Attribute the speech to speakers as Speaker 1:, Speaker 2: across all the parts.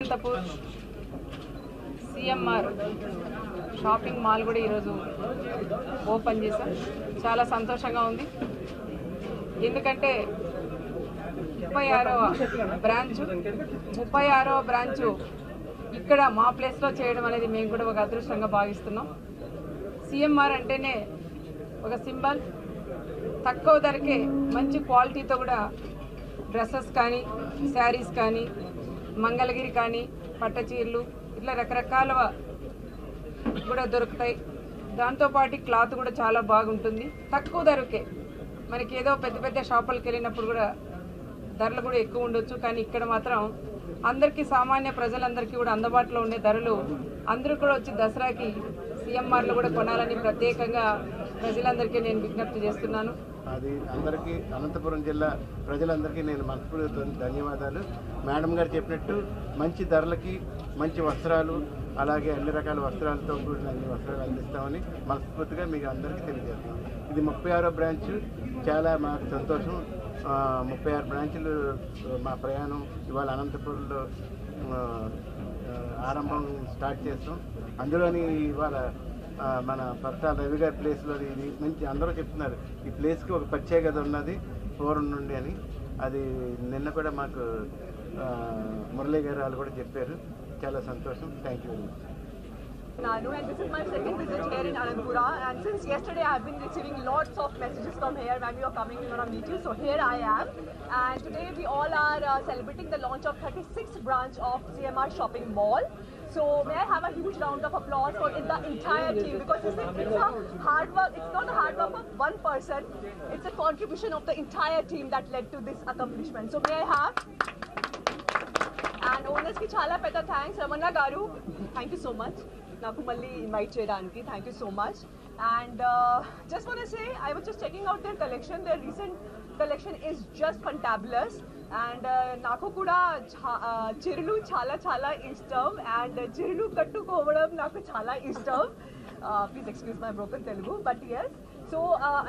Speaker 1: Anantapur CMR shopping mall కూడా ఈరోజు open చేశాం. చాలా సంతోషంగా ఉంది. ఎందుకంటే 36వ బ్రాంచు ఇక్కడ మా ప్లేస్లో చేయడం అనేది మేము కూడా ఒక అదృష్టంగా భావిస్తున్నాం. సిఎంఆర్ అంటేనే ఒక సింబల్. తక్కువ ధరకే మంచి క్వాలిటీతో కూడా డ్రెస్సెస్ కానీ, శారీస్ కానీ, మంగళగిరి కానీ, పట్టచీరలు ఇట్లా రకరకాల కూడా దొరుకుతాయి. దాంతోపాటు క్లాత్ కూడా చాలా బాగుంటుంది. తక్కువ ధరకే మనకి ఏదో పెద్ద పెద్ద షాపులకు వెళ్ళినప్పుడు కూడా ధరలు కూడా ఎక్కువ ఉండొచ్చు, కానీ ఇక్కడ మాత్రం అందరికీ, సామాన్య ప్రజలందరికీ కూడా అందుబాటులో ఉండే ధరలు. అందరూ కూడా వచ్చి దసరాకి సిఎంఆర్లో కూడా కొనాలని ప్రత్యేకంగా ప్రజలందరికీ నేను విజ్ఞప్తి చేస్తున్నాను.
Speaker 2: అది అందరికీ, అనంతపురం జిల్లా ప్రజలందరికీ నేను మనస్ఫూర్తిగా ధన్యవాదాలు. మేడం గారు చెప్పినట్టు మంచి ధరలకి మంచి వస్త్రాలు, అలాగే అన్ని రకాల వస్త్రాలతో కూడిన అన్ని వస్త్రాలు అందిస్తామని మనస్ఫూర్తిగా మీకు అందరికీ తెలియజేస్తున్నాం. ఇది 36వ బ్రాంచ్. చాలా మాకు సంతోషం. 36 బ్రాంచులు మా ప్రయాణం ఇవాళ అనంతపురంలో ఆరంభం స్టార్ట్ చేస్తాం. అందులోని ఇవాళ మన పర్తాల రవి గారి ప్లేస్లో ఇది మంచి, అందరూ చెప్తున్నారు ఈ ప్లేస్కి ఒక ప్రత్యేకత ఉన్నది పూర్వం నుండి అని. అది నిన్న కూడా మాకు మురళీ గారు వాళ్ళు కూడా చెప్పారు. చాలా సంతోషం. Thank you very much.
Speaker 3: Nanu, and this is my second visit here in Anandpura, and since yesterday I have been receiving lots of messages from here when we are coming, we want to meet you, so here I am, and today we all are celebrating the launch of 36th branch of CMR Shopping Mall. So may I have a huge round of applause for the entire team, because you see, it's a hard work, it's not a hard work of one person, it's a contribution of the entire team that led to this accomplishment. So may I have, and owners ki chala peta thanks, Ramana garu, thank you so much. Naku malli invite cheyadaniki, thank you so much. And just want to say, I was just checking out their collection. Their recent collection is just fantabulous, and naku kuda chirulu chala ishtam, and chirulu kattukovaram naku chala ishtam. Please excuse my broken Telugu, but yes. So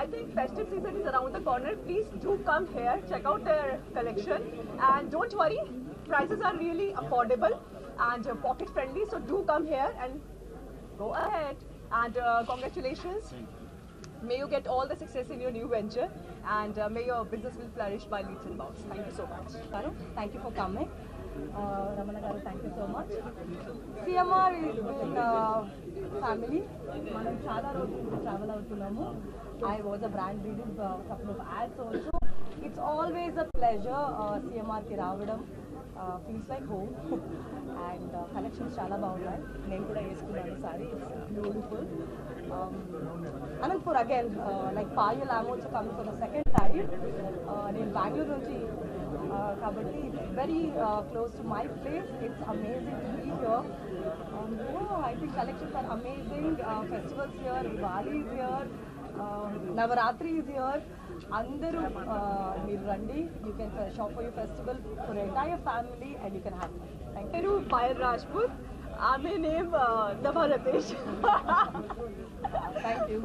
Speaker 3: I think festive season is around the corner. Please do come here, check out their collection, and don't worry, prices are really affordable and pocket friendly. So do come here and go ahead, and congratulations. May you get all the success in your new venture, and may your business will flourish by leaps and bounds. Thank you so much.
Speaker 4: Garu, thank you for coming. Ramana Garu, thank you so much. CMR is in family. Manam chala roju travel avutunnamu. I was a brand reading couple of ads also. It's always a pleasure CMR ki raavadam. Feels like home. And collections chala baagunayi. Nenu kuda eskunnanu saree. It's beautiful. Anandpur again, like Payal, I'm also coming for the second time. In Bangalore nunchi kabatti, it's very close to my place. It's amazing to be here. I think collections are amazing. Festivals here, Diwali is here, Navaratri is here. Andaru meer randi, you can shop for your festival for your entire family, and you can have fun. Thank you.
Speaker 3: Payal Rajput. I'm name Dava Ratesh.
Speaker 4: Thank you.